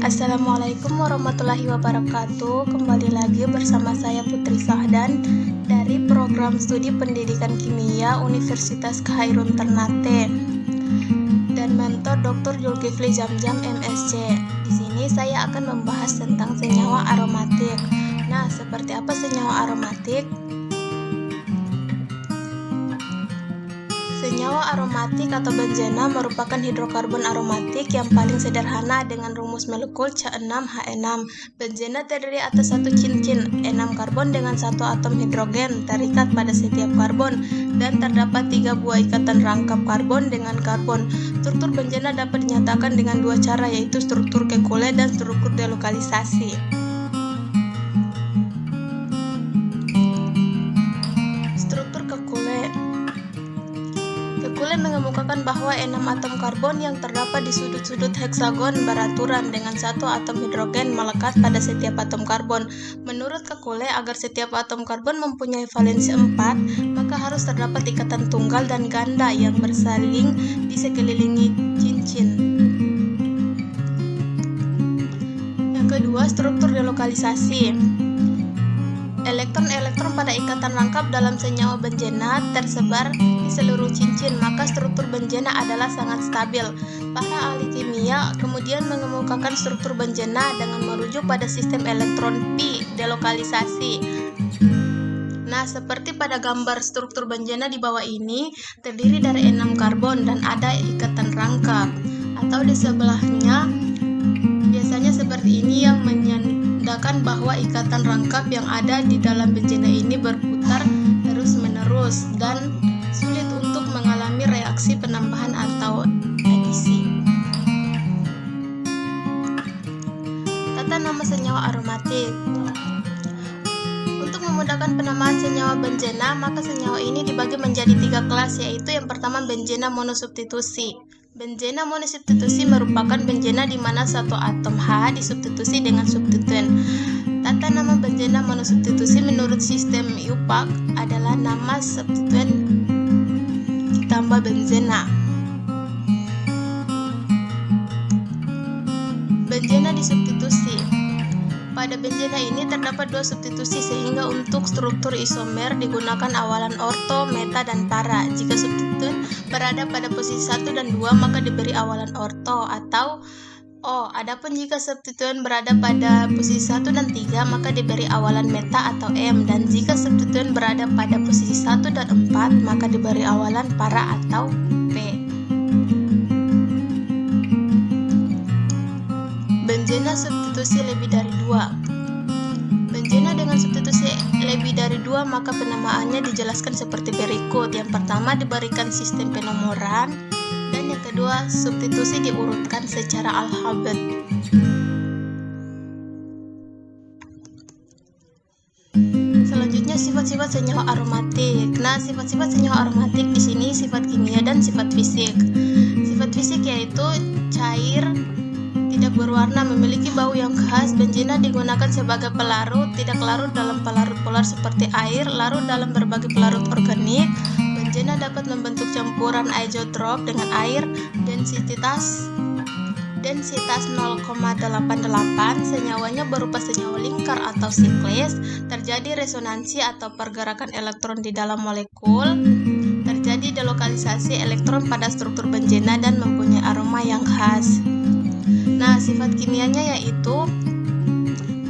Assalamualaikum warahmatullahi wabarakatuh. Kembali lagi bersama saya Putri Sahdan dari Program Studi Pendidikan Kimia Universitas Khairun Ternate dan mentor Dr. Zulkifli Jamjam MSc. Di sini saya akan membahas tentang senyawa aromatik. Nah, seperti apa senyawa aromatik? Senyawa aromatik atau benzena merupakan hidrokarbon aromatik yang paling sederhana dengan rumus molekul C6H6. Benzena terdiri atas satu cincin 6 karbon dengan satu atom hidrogen terikat pada setiap karbon dan terdapat 3 buah ikatan rangkap karbon dengan karbon. Struktur benzena dapat dinyatakan dengan dua cara, yaitu struktur Kekulé dan struktur delokalisasi. Struktur Kekulé mengemukakan bahwa 6 atom karbon yang terdapat di sudut-sudut heksagon beraturan dengan satu atom hidrogen melekat pada setiap atom karbon. Menurut Kekulé, agar setiap atom karbon mempunyai valensi 4, maka harus terdapat ikatan tunggal dan ganda yang bersaling di sekelilingi cincin. Yang kedua, struktur delokalisasi. Elektron-elektron pada ikatan rangkap dalam senyawa benzena tersebar di seluruh cincin, maka struktur benzena adalah sangat stabil. Para ahli kimia kemudian mengemukakan struktur benzena dengan merujuk pada sistem elektron pi delokalisasi. Nah, seperti pada gambar struktur benzena di bawah ini, terdiri dari 6 karbon dan ada ikatan rangkap. Atau di sebelahnya, biasanya seperti ini yang menandakan bahwa ikatan rangkap yang ada di dalam benzena ini berputar terus-menerus dan sulit untuk mengalami reaksi penambahan atau adisi. Tata nama senyawa aromatik. Untuk memudahkan penamaan senyawa benzena, maka senyawa ini dibagi menjadi 3 kelas, yaitu yang pertama benzena monosubstitusi. Benzena monosubstitusi merupakan benzena di mana satu atom H disubstitusi dengan substituen. Tata nama benzena monosubstitusi menurut sistem IUPAC adalah nama substituen ditambah benzena. Benzena disubstitusi. Pada benzena ini terdapat 2 substitusi, sehingga untuk struktur isomer digunakan awalan orto, meta, dan para. Jika substituen berada pada posisi 1 dan 2, maka diberi awalan orto atau O. Adapun jika substituen berada pada posisi 1 dan 3, maka diberi awalan meta atau M. Dan jika substituen berada pada posisi 1 dan 4, maka diberi awalan para atau P. Benzena substitusi lebih dari 2. Benzena dengan substitusi lebih dari 2, maka penamaannya dijelaskan seperti berikut. Yang pertama diberikan sistem penomoran, dan yang kedua substitusi diurutkan secara alfabet. Selanjutnya sifat-sifat senyawa aromatik. Nah, sifat-sifat senyawa aromatik di sini sifat kimia dan sifat fisik. Sifat fisik yaitu cair, tidak berwarna, memiliki bau yang khas. Benzena digunakan sebagai pelarut, tidak larut dalam pelarut polar seperti air, larut dalam berbagai pelarut organik. Benzena dapat membentuk campuran izotrop dengan air, densitas 0,88. Senyawanya berupa senyawa lingkar atau siklis. Terjadi resonansi atau pergerakan elektron di dalam molekul. Terjadi delokalisasi elektron pada struktur benzena dan mempunyai aroma yang khas. Nah, sifat kimianya yaitu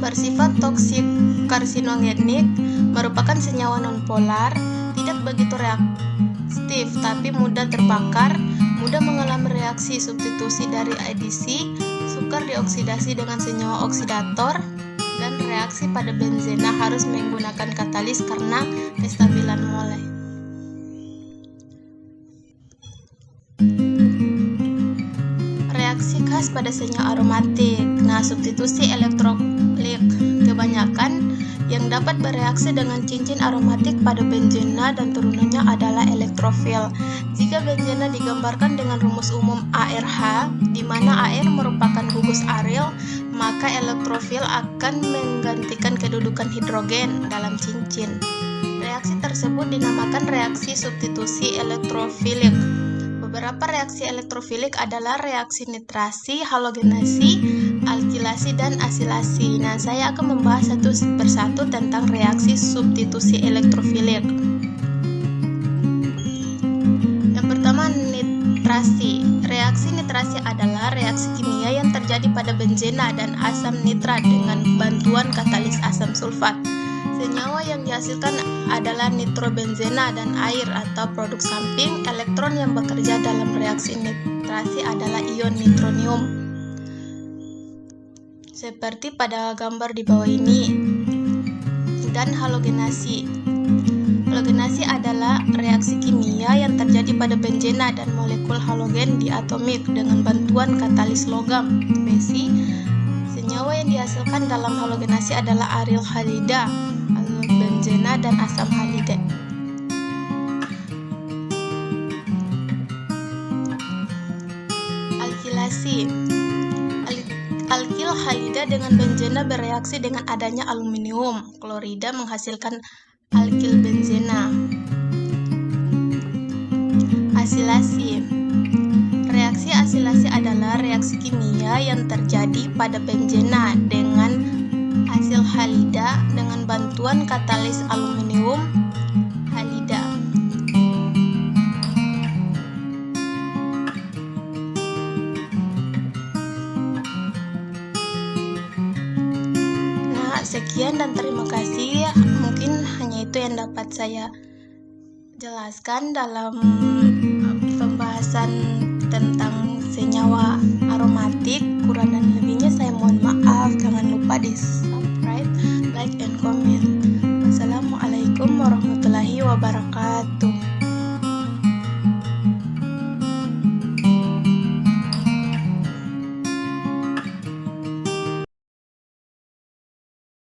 bersifat toksik karsinogenik, merupakan senyawa nonpolar, tidak begitu reaktif tapi mudah terbakar, mudah mengalami reaksi substitusi dari adisi, sukar dioksidasi dengan senyawa oksidator, dan reaksi pada benzena harus menggunakan katalis karena kestabilan mole. Reaksi khas pada senyawa aromatik. Nah, substitusi elektrolik. Kebanyakan yang dapat bereaksi dengan cincin aromatik pada benzena dan turunannya adalah elektrofil. Jika benzena digambarkan dengan rumus umum ARH, di mana AR merupakan gugus aril, maka elektrofil akan menggantikan kedudukan hidrogen dalam cincin. Reaksi tersebut dinamakan reaksi substitusi elektrofilik. Beberapa reaksi elektrofilik adalah reaksi nitrasi, halogenasi, alkilasi, dan asilasi. Nah, saya akan membahas satu persatu tentang reaksi substitusi elektrofilik. Yang pertama, nitrasi. Reaksi nitrasi adalah reaksi kimia yang terjadi pada benzena dan asam nitrat dengan bantuan katalis asam sulfat. Senyawa yang dihasilkan adalah nitrobenzena dan air atau produk samping. Elektron yang bekerja dalam reaksi nitrasi adalah ion nitronium. Seperti pada gambar di bawah ini. Dan halogenasi. Halogenasi adalah reaksi kimia yang terjadi pada benzena dan molekul halogen diatomik dengan bantuan katalis logam besi. Senyawa yang dihasilkan dalam halogenasi adalah aril halida, benzena, dan asam halide. Alkilasi. Alkil halida dengan benzena bereaksi dengan adanya aluminium klorida menghasilkan alkil benzena. Asilasi. Reaksi asilasi adalah reaksi kimia yang terjadi pada benzena dengan asil halida dengan bantuan katalis aluminium halida. Nah, sekian dan terima kasih. Mungkin hanya itu yang dapat saya jelaskan dalam pembahasan tentang senyawa aromatik, Quran dan